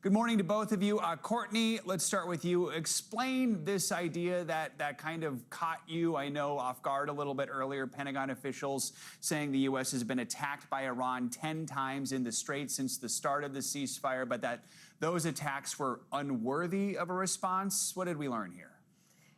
Good morning to both of you. Courtney, let's start with you. Explain this idea that kind of caught you, I know, off guard a little bit earlier. Pentagon officials saying the U.S. has been attacked by Iran 10 times in the Strait since the start of the ceasefire, but that those attacks were unworthy of a response. What did we learn here?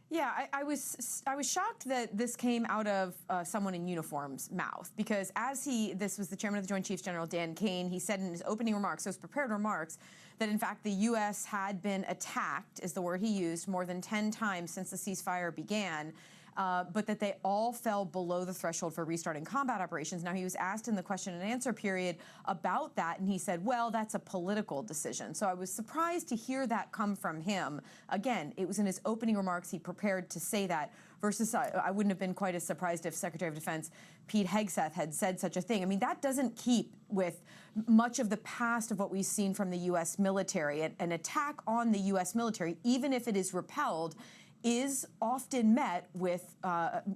Yeah, I was shocked that this came out of someone in uniform's mouth, because this was the chairman of the Joint Chiefs, General Dan Kane. He said in his opening remarks, those prepared remarks, that in fact the U.S. had been attacked, is the word he used, more than 10 times since the ceasefire began. But that they all fell below the threshold for restarting combat operations. Now, he was asked in the question and answer period about that, and he said, well, that's a political decision. So I was surprised to hear that come from him. Again, it was in his opening remarks. He prepared to say that, versus I wouldn't have been quite as surprised if Secretary of Defense Pete Hegseth had said such a thing. I mean, that doesn't keep with much of the past of what we've seen from the U.S. military. An attack on the U.S. military, even if it is repelled, is often met with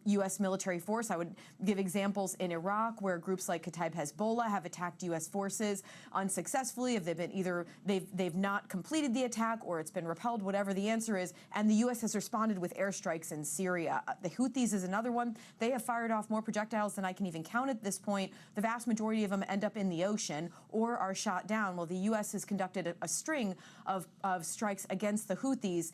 U.S. military force. I would give examples in Iraq, where groups like Kataib Hezbollah have attacked U.S. forces unsuccessfully. If they've been either they've not completed the attack or it's been repelled, whatever the answer is, and the U.S. has responded with airstrikes in Syria. The Houthis is another one. They have fired off more projectiles than I can even count at this point. The vast majority of them end up in the ocean or are shot down. Well, the U.S. has conducted a string of strikes against the Houthis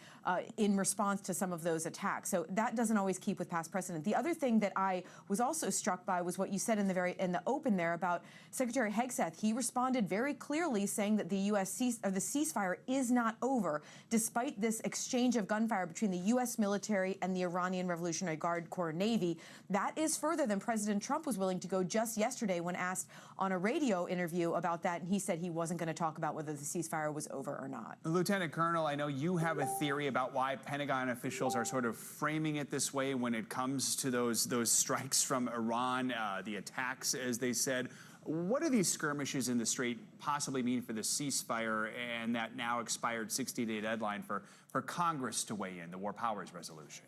in response to some of those attacks. So that doesn't always keep with past precedent. The other thing that I was also struck by was what you said in the open there about Secretary Hegseth. He responded very clearly, saying that the U.S. the ceasefire is not over, despite this exchange of gunfire between the U.S. military and the Iranian Revolutionary Guard Corps Navy. That is further than President Trump was willing to go just yesterday when asked on a radio interview about that, and he said he wasn't going to talk about whether the ceasefire was over or not. Lieutenant Colonel, I know you have a theory about why Pentagon officials are sort of framing it this way when it comes to those strikes from Iran, the attacks, as they said. What do these skirmishes in the Strait possibly mean for the ceasefire and that now expired 60-day deadline for Congress to weigh in, the War Powers Resolution?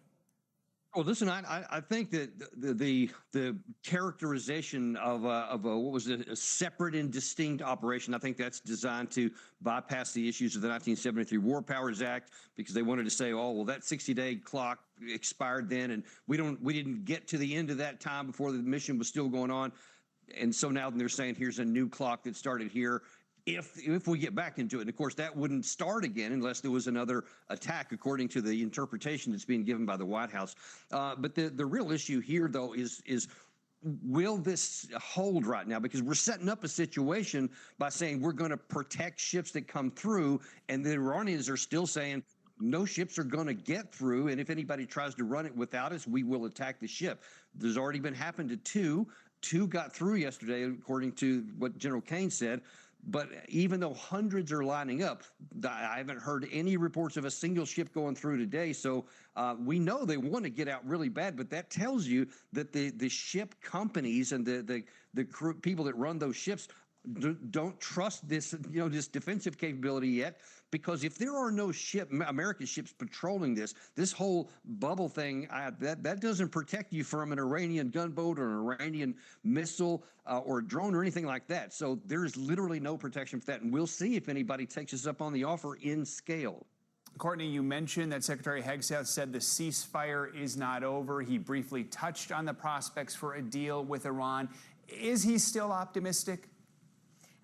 Well, listen, I think that the characterization of what was a separate and distinct operation, I think that's designed to bypass the issues of the 1973 War Powers Act, because they wanted to say, oh, well, that 60-day clock expired then, and we didn't get to the end of that time before the mission was still going on, and so now they're saying here's a new clock that started here. If we get back into it, and of course that wouldn't start again unless there was another attack, according to the interpretation that's being given by the White House. But the real issue here, though, is will this hold right now? Because we're setting up a situation by saying we're going to protect ships that come through, and the Iranians are still saying no ships are going to get through, and if anybody tries to run it without us, we will attack the ship. There's already been happened to two. Two got through yesterday, according to what General Kane said. But even though hundreds are lining up, I haven't heard any reports of a single ship going through today. So we know they want to get out really bad, but that tells you that the ship companies and the people that run those ships don't trust this, this defensive capability yet, because if there are no American ships patrolling this whole bubble thing, that doesn't protect you from an Iranian gunboat or an Iranian missile or a drone or anything like that. So there's literally no protection for that, and we'll see if anybody takes us up on the offer in scale. Courtney, you mentioned that Secretary Hegseth said the ceasefire is not over. He briefly touched on the prospects for a deal with Iran. Is he still optimistic?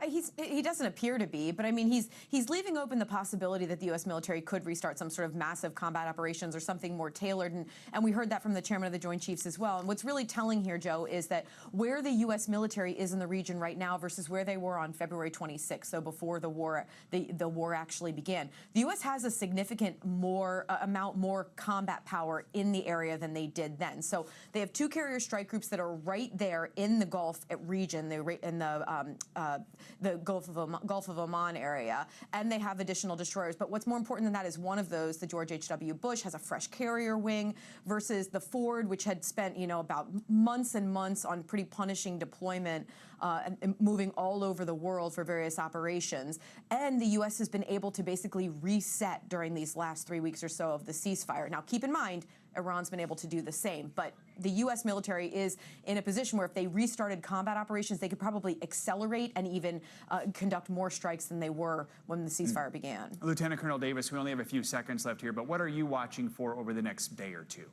He doesn't appear to be, but I mean, he's leaving open the possibility that the U.S. military could restart some sort of massive combat operations or something more tailored, and we heard that from the chairman of the Joint Chiefs as well. And what's really telling here, Joe, is that where the U.S. military is in the region right now versus where they were on February 26th, so before the war actually began, the U.S. has a significant more combat power in the area than they did then. So they have two carrier strike groups that are right there in the Gulf region, the Gulf of Oman area, and they have additional destroyers. But what's more important than that is one of those, the George H.W. Bush, has a fresh carrier wing versus the Ford, which had spent, about months and months on pretty punishing deployment and moving all over the world for various operations. And the U.S. has been able to basically reset during these last 3 weeks or so of the ceasefire. Now, keep in mind, Iran's been able to do the same. But the U.S. military is in a position where if they restarted combat operations, they could probably accelerate and even conduct more strikes than they were when the ceasefire began. Lieutenant Colonel Davis, we only have a few seconds left here, but what are you watching for over the next day or two?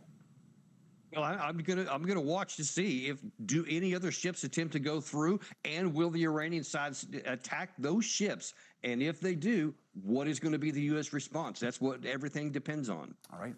Well, I'm gonna watch to see if do any other ships attempt to go through, and will the Iranian side attack those ships? And if they do, what is going to be the U.S. response? That's what everything depends on. All right.